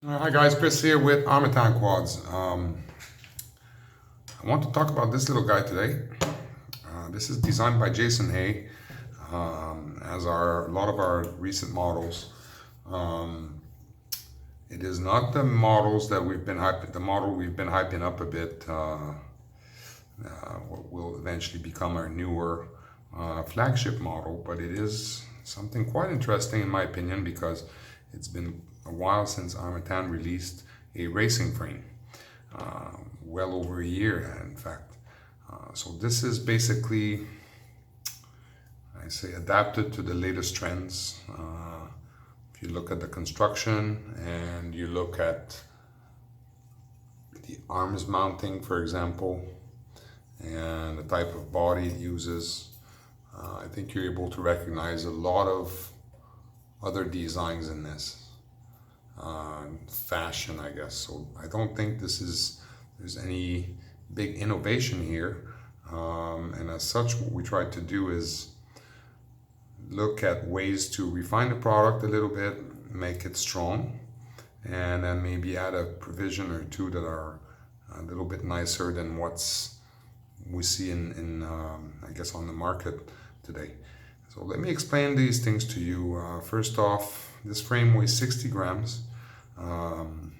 Hi guys, Chris here with Armattan Quads. I want to talk about this little guy today. This is designed by Jason Hay, as are a lot of our recent models. Um, it is not the models that we've been hyping. The model we've been hyping up a bit. What will eventually become our newer flagship model, but it is something quite interesting in my opinion because it's been a while since Armattan released a racing frame, well over a year, in fact. So this is basically, I say, adapted to the latest trends. If you look at the construction and you look at the arms mounting, for example, and the type of body it uses, I think you're able to recognize a lot of other designs in this fashion, I guess. So I don't think there's any big innovation here. And as such, what we tried to do is look at ways to refine the product a little bit, make it strong, and then maybe add a provision or two that are a little bit nicer than what's we see in I guess on the market today. So let me explain these things to you. First off, this frame weighs 60 grams, um,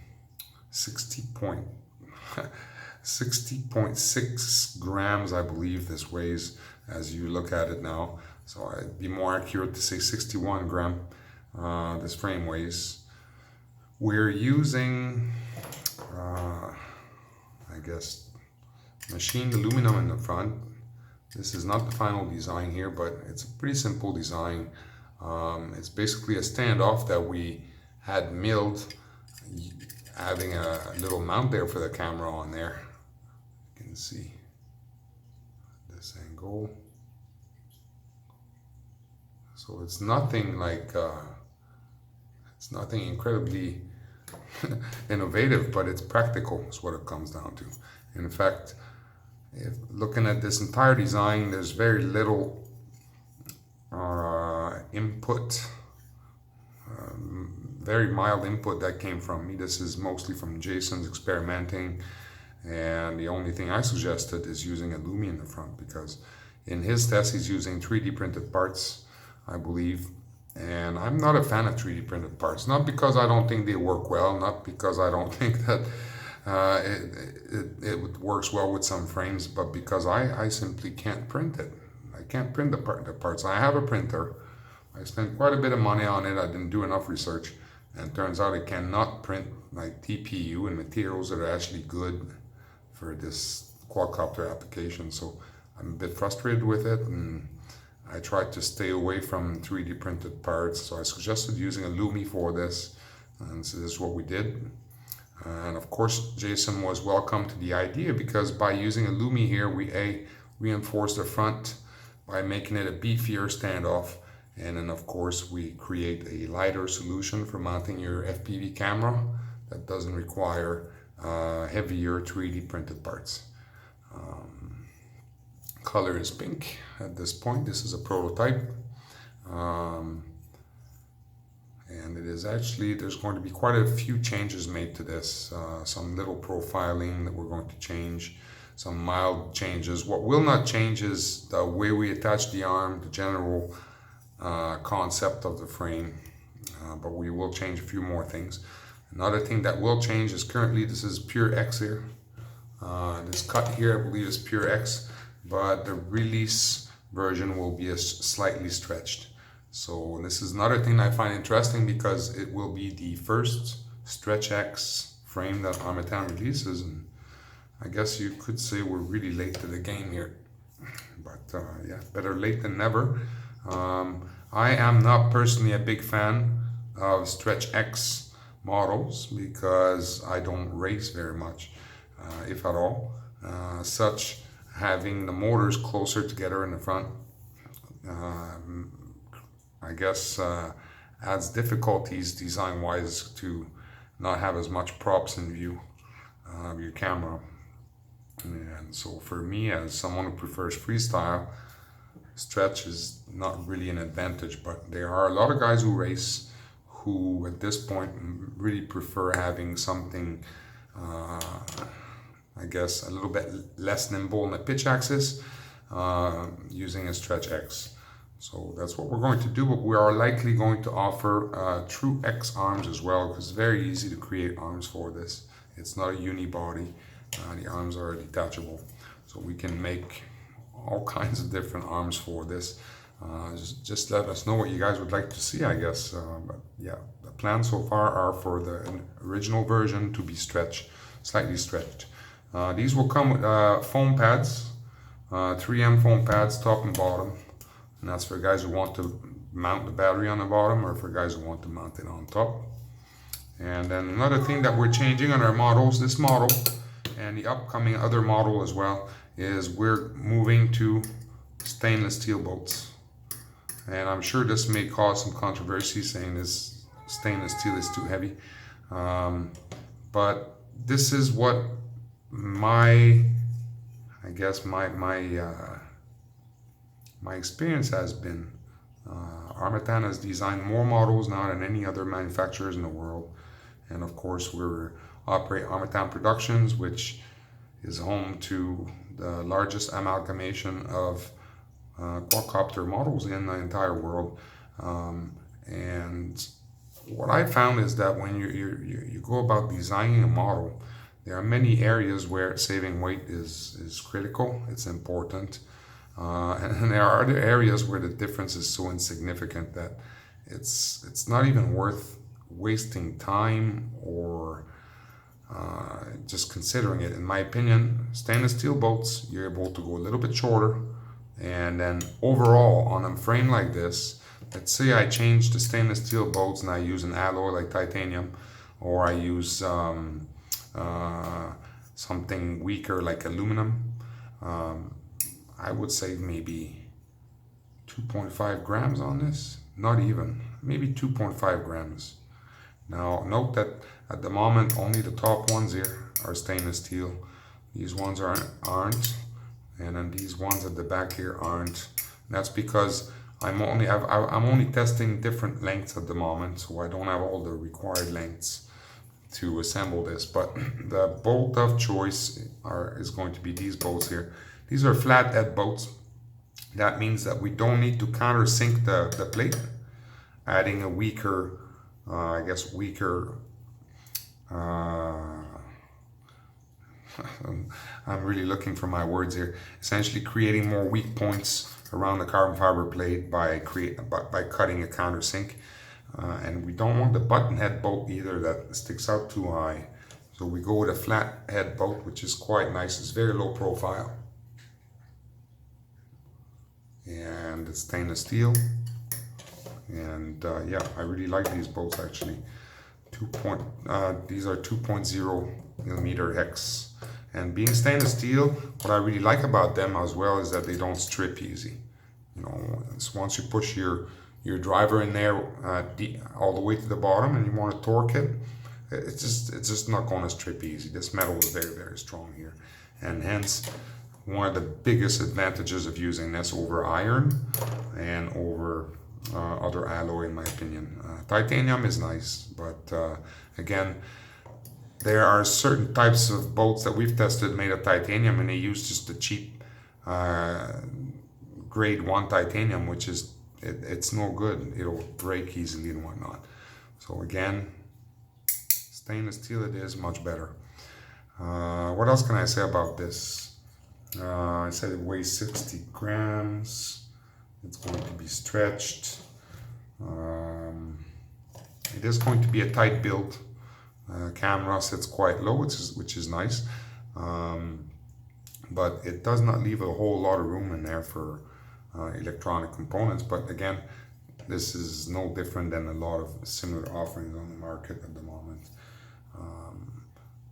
60 point 60.6 grams, I believe this weighs as you look at it now. So it'd be more accurate to say 61 gram. This frame weighs. We're using, I guess, machined aluminum in the front. This is not the final design here, but it's a pretty simple design. It's basically a standoff that we had milled, having a little mount there for the camera on there. You can see this angle. So it's nothing like, it's nothing incredibly innovative, but it's practical is what it comes down to. In fact, if looking at this entire design, there's very little input, very mild input that came from me. This is mostly from Jason's experimenting, and the only thing I suggested is using a Lumi in the front because in his test he's using 3D printed parts, I believe. And I'm not a fan of 3D printed parts, not because I don't think they work well, not because I don't think that it works well with some frames, but because I simply can't print it. I can't print the parts. I have a printer. I spent quite a bit of money on it. I didn't do enough research, and it turns out it cannot print like TPU and materials that are actually good for this quadcopter application. So I'm a bit frustrated with it, and I tried to stay away from 3D printed parts. So I suggested using a Lumi for this, and so this is what we did. And of course, Jason was welcome to the idea because by using a Lumi here, we reinforce the front by making it a beefier standoff. And then of course, we create a lighter solution for mounting your FPV camera that doesn't require heavier 3D printed parts. Color is pink at this point. This is a prototype. Um, and it is actually, there's going to be quite a few changes made to this. Some little profiling that we're going to change, some mild changes. What will not change is the way we attach the arm, the general concept of the frame, but we will change a few more things. Another thing that will change is currently this is pure X here. This cut here I believe is pure X, but the release version will be slightly stretched. So this is another thing I find interesting because it will be the first Stretch X frame that Armattan releases, and I guess you could say we're really late to the game here. But yeah, better late than never. I am not personally a big fan of Stretch X models because I don't race very much, if at all. Such having the motors closer together in the front, I guess adds difficulties design-wise to not have as much props in view of your camera. And so for me, as someone who prefers freestyle, stretch is not really an advantage, but there are a lot of guys who race who at this point really prefer having something, I guess, a little bit less nimble in the pitch axis, using a stretch X. So that's what we're going to do, but we are likely going to offer true X arms as well, because it's very easy to create arms for this. It's not a unibody. The arms are detachable, so we can make all kinds of different arms for this. Just let us know what you guys would like to see, I guess. But yeah, the plans so far are for the original version to be stretched, slightly stretched. These will come with foam pads, 3M foam pads, top and bottom. And that's for guys who want to mount the battery on the bottom, or for guys who want to mount it on top. And then another thing that we're changing on our models, this model and the upcoming other model as well, is we're moving to stainless steel bolts. And I'm sure this may cause some controversy, saying this stainless steel is too heavy. But this is what my experience has been. Armattan has designed more models now than any other manufacturers in the world. And of course, we operate Armattan Productions, which is home to the largest amalgamation of quadcopter models in the entire world. And what I found is that when you go about designing a model, there are many areas where saving weight is critical, it's important. And there are other areas where the difference is so insignificant that it's not even worth wasting time or just considering it. In my opinion, stainless steel bolts, you're able to go a little bit shorter, and then overall on a frame like this, let's say I change the stainless steel bolts and I use an alloy like titanium, or I use something weaker like aluminum, I would save maybe 2.5 grams on this. Not even, maybe 2.5 grams. Now note that at the moment only the top ones here are stainless steel. These ones aren't, and then these ones at the back here aren't. And that's because I'm only testing different lengths at the moment, so I don't have all the required lengths to assemble this. But the bolt of choice is going to be these bolts here. These are flat head bolts. That means that we don't need to countersink the plate, adding a weaker, I'm really looking for my words here. Essentially creating more weak points around the carbon fiber plate by cutting a countersink. And we don't want the button head bolt either that sticks out too high. So we go with a flat head bolt, which is quite nice. It's very low profile. And it's stainless steel. And yeah, I really like these bolts actually. These are 2.0 millimeter hex. And being stainless steel, what I really like about them as well is that they don't strip easy. You know, once you push your driver in there all the way to the bottom and you want to torque it, it's just not going to strip easy. This metal is very, very strong here, and hence one of the biggest advantages of using this over iron and over other alloy, in my opinion. Titanium is nice, but again, there are certain types of bolts that we've tested made of titanium, and they use just the cheap grade 1 titanium, which is it's no good. It'll break easily and whatnot. So again, stainless steel it is much better. What else can I say about this? I said it weighs 60 grams. It's going to be stretched. It is going to be a tight build. Camera sits quite low, which is nice. But it does not leave a whole lot of room in there for electronic components. But again, this is no different than a lot of similar offerings on the market at the moment.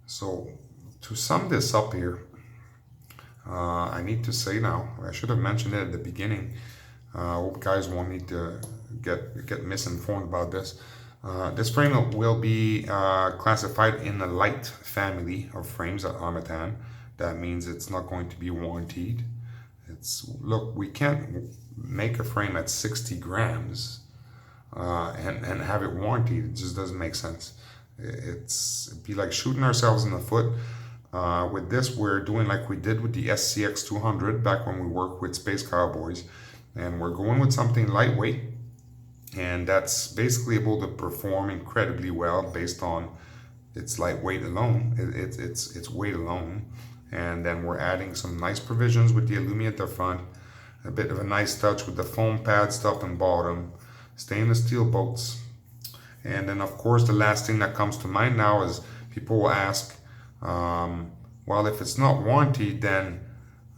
So to sum this up here, I need to say now, I should have mentioned it at the beginning. I hope guys won't need to get misinformed about this. This frame will be classified in the light family of frames at Armattan. That means it's not going to be warranted. Look, we can't make a frame at 60 grams and have it warranted. It just doesn't make sense. It'd be like shooting ourselves in the foot. With this, we're doing like we did with the SCX 200 back when we worked with Space Cowboys, and we're going with something lightweight, and that's basically able to perform incredibly well based on its lightweight alone, its weight alone. And then we're adding some nice provisions with the aluminum at the front, a bit of a nice touch with the foam pads top and bottom, stainless steel bolts. And then of course the last thing that comes to mind now is people will ask, well, if it's not warranted, then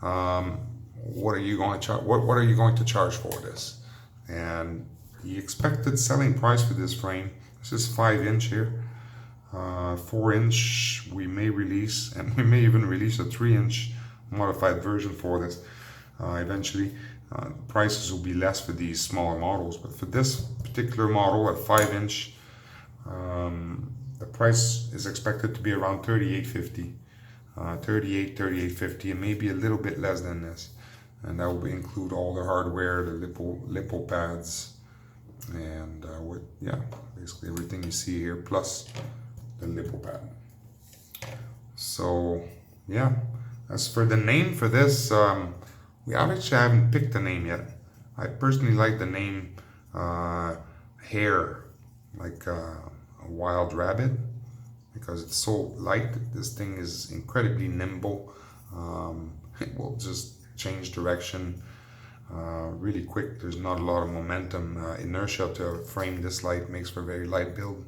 what are you going to charge? What are you going to charge for this? And the expected selling price for this frame, this is 5" here. 4" we may release, and we may even release a 3" modified version for this eventually. Prices will be less for these smaller models, but for this particular model at 5" the price is expected to be around $38.50, 38, and maybe a little bit less than this. And that will include all the hardware, the lipo pads, and basically everything you see here, plus the lipo pad. So yeah, as for the name for this, we actually haven't picked a name yet. I personally like the name Hare, like a wild rabbit, because it's so light. This thing is incredibly nimble. It will just change direction really quick. There's not a lot of momentum, inertia to a frame this light makes for a very light build.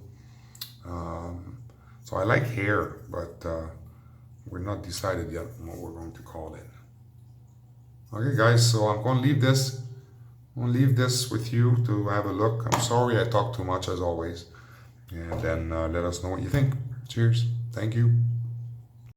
So I like Hare, but we're not decided yet on what we're going to call it. Okay guys, so I'm going to leave this. I'm going to leave this with you to have a look. I'm sorry I talk too much as always. And then let us know what you think. Cheers. Thank you.